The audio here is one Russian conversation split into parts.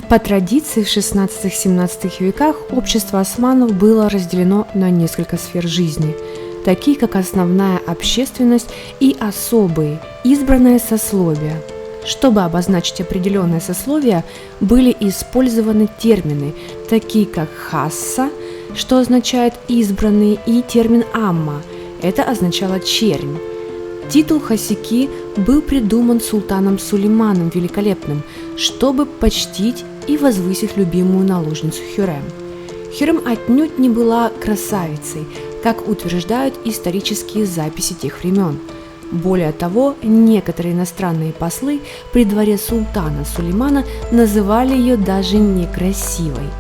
По традиции в 16-17 веках общество османов было разделено на несколько сфер жизни, такие как основная общественность и особые, избранное сословие. Чтобы обозначить определенное сословие, были использованы термины, такие как хасса, что означает избранный, и термин амма, это означало чернь. Титул хасики был придуман султаном Сулейманом Великолепным, чтобы почтить и возвысить любимую наложницу Хюррем. Хюррем отнюдь не была красавицей, как утверждают исторические записи тех времен. Более того, некоторые иностранные послы при дворе султана Сулеймана называли ее даже некрасивой.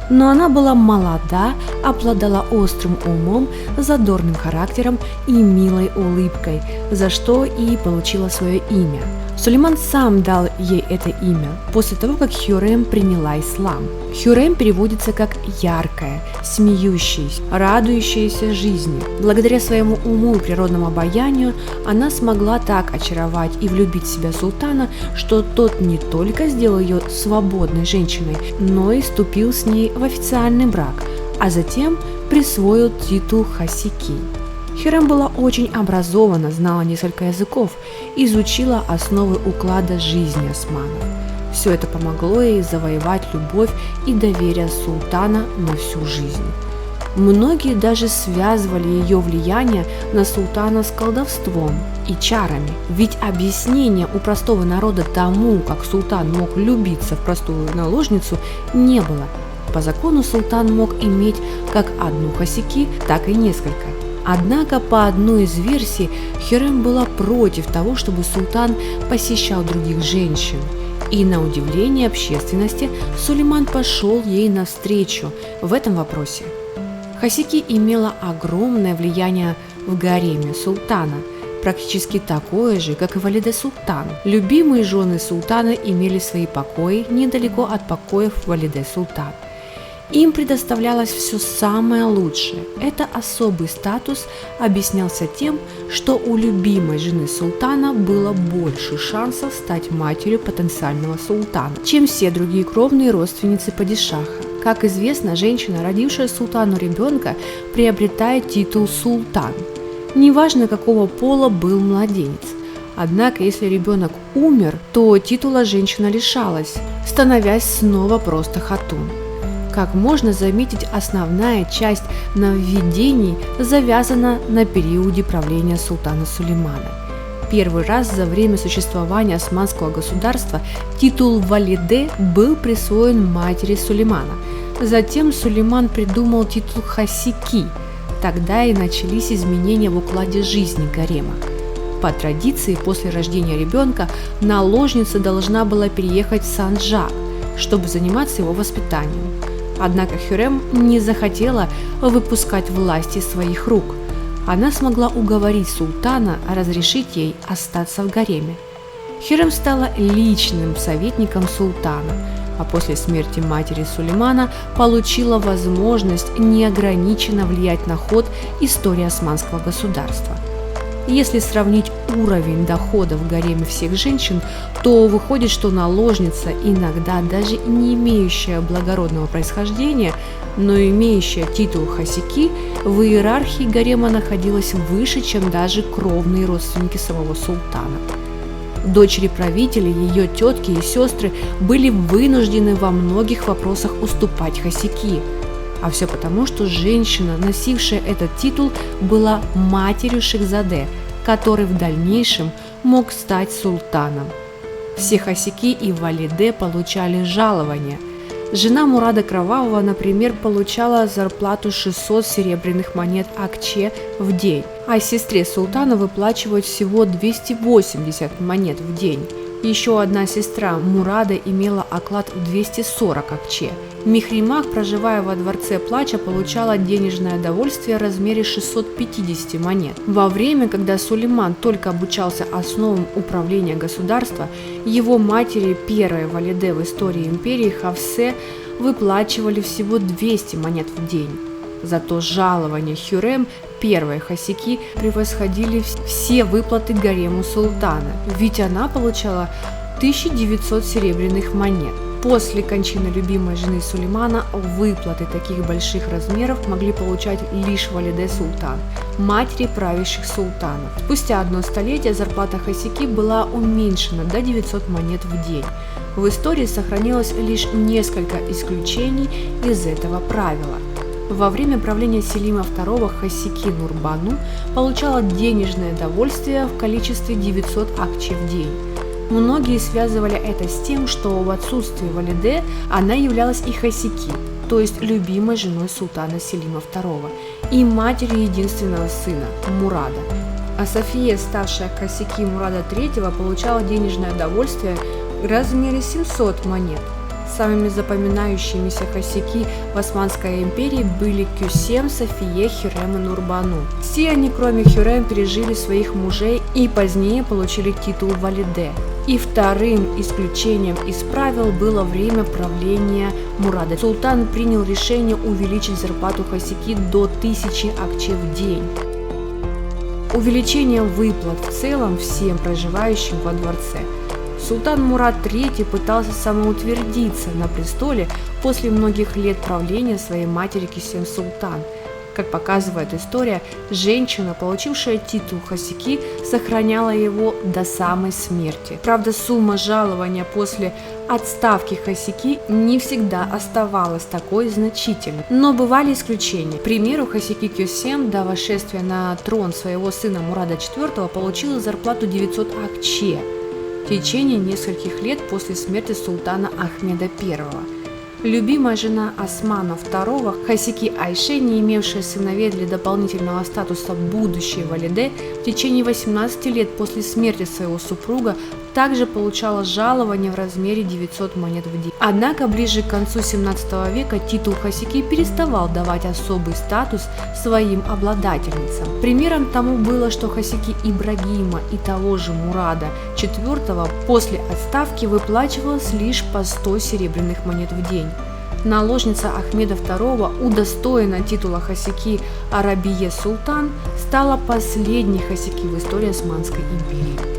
Но она была молода, обладала острым умом, задорным характером и милой улыбкой, за что и получила свое имя. Сулейман сам дал ей это имя после того, как Хюррем приняла ислам. Хюррем переводится как «яркая», «смеющаяся», «радующаяся жизни». Благодаря своему уму и природному обаянию она смогла так очаровать и влюбить в себя султана, что тот не только сделал ее свободной женщиной, но и вступил с ней в официальный брак, а затем присвоил титул хасики. Хюррем была очень образована, знала несколько языков, изучила основы уклада жизни османов. Все это помогло ей завоевать любовь и доверие султана на всю жизнь. Многие даже связывали ее влияние на султана с колдовством и чарами, ведь объяснения у простого народа тому, как султан мог влюбиться в простую наложницу, не было. По закону султан мог иметь как одну хасики, так и несколько. Однако, по одной из версий, Хюррем была против того, чтобы султан посещал других женщин. И на удивление общественности Сулейман пошел ей навстречу в этом вопросе. Хасики имела огромное влияние в гареме султана, практически такое же, как и Валиде Султан. Любимые жены султана имели свои покои недалеко от покоев Валиде Султан. Им предоставлялось все самое лучшее. Это особый статус объяснялся тем, что у любимой жены султана было больше шансов стать матерью потенциального султана, чем все другие кровные родственницы падишаха. Как известно, женщина, родившая султану ребенка, приобретает титул султан. Неважно, какого пола был младенец. Однако, если ребенок умер, то титула женщина лишалась, становясь снова просто хатун. Как можно заметить, основная часть нововведений завязана на периоде правления султана Сулеймана. Первый раз за время существования османского государства титул Валиде был присвоен матери Сулеймана. Затем Сулейман придумал титул хасики. Тогда и начались изменения в укладе жизни гарема. По традиции, после рождения ребенка наложница должна была переехать в Санджак, чтобы заниматься его воспитанием. Однако Хюррем не захотела выпускать власть из своих рук. Она смогла уговорить султана разрешить ей остаться в гареме. Хюррем стала личным советником султана, а после смерти матери Сулеймана получила возможность неограниченно влиять на ход истории османского государства. Если сравнить уровень дохода в гареме всех женщин, то выходит, что наложница, иногда даже не имеющая благородного происхождения, но имеющая титул хасики, в иерархии гарема находилась выше, чем даже кровные родственники самого султана. Дочери правителей, ее тетки и сестры были вынуждены во многих вопросах уступать хасики. А все потому, что женщина, носившая этот титул, была матерью Шехзаде, который в дальнейшем мог стать султаном. Все хасики и валиде получали жалования. Жена Мурада Кровавого, например, получала зарплату 600 серебряных монет акче в день, а сестре султана выплачивают всего 280 монет в день. Еще одна сестра Мурада имела оклад в 240 акче. Мехримах, проживая во дворце плача, получала денежное довольствие в размере 650 монет. Во время, когда Сулейман только обучался основам управления государства, его матери, первой валиде в истории империи Хавсе, выплачивали всего 200 монет в день. Зато жалования Хюррем, первой хасики, превосходили все выплаты гарему султана, ведь она получала 1900 серебряных монет. После кончины любимой жены Сулеймана выплаты таких больших размеров могли получать лишь Валиде Султан, матери правящих султанов. Спустя одно столетие зарплата хасики была уменьшена до 900 монет в день. В истории сохранилось лишь несколько исключений из этого правила. Во время правления Селима II хасики Нурбану получала денежное довольствие в количестве 900 акчей в день. Многие связывали это с тем, что в отсутствие Валиде она являлась и хасики, то есть любимой женой султана Селима II и матерью единственного сына Мурада. А София, ставшая хасики Мурада III, получала денежное довольствие в размере 700 монет. Самыми запоминающимися хасики в Османской империи были Кюсем, София, Хюррем и Нурбану. Все они, кроме Хюррем, пережили своих мужей и позднее получили титул Валиде. И вторым исключением из правил было время правления Мурада. Султан принял решение увеличить зарплату хасики до 1000 акчей в день. Увеличение выплат в целом всем проживающим во дворце. Султан Мурад III пытался самоутвердиться на престоле после многих лет правления своей матери Кесем Султан. Как показывает история, женщина, получившая титул хасики, сохраняла его до самой смерти. Правда, сумма жалования после отставки хасики не всегда оставалась такой значительной, но бывали исключения. К примеру, хасики Кесем до восшествия на трон своего сына Мурада IV получила зарплату 900 акче в течение нескольких лет после смерти султана Ахмеда I. Любимая жена Османа II, хасики Айше, не имевшая сыновей для дополнительного статуса будущей Валиде, в течение 18 лет после смерти своего супруга также получала жалование в размере 900 монет в день. Однако ближе к концу 17 века титул хасики переставал давать особый статус своим обладательницам. Примером тому было, что хасики Ибрагима и того же Мурада IV после отставки выплачивалось лишь по 100 серебряных монет в день. Наложница Ахмеда II, удостоена титула хасики Арабие Султан, стала последней хасики в истории Османской империи.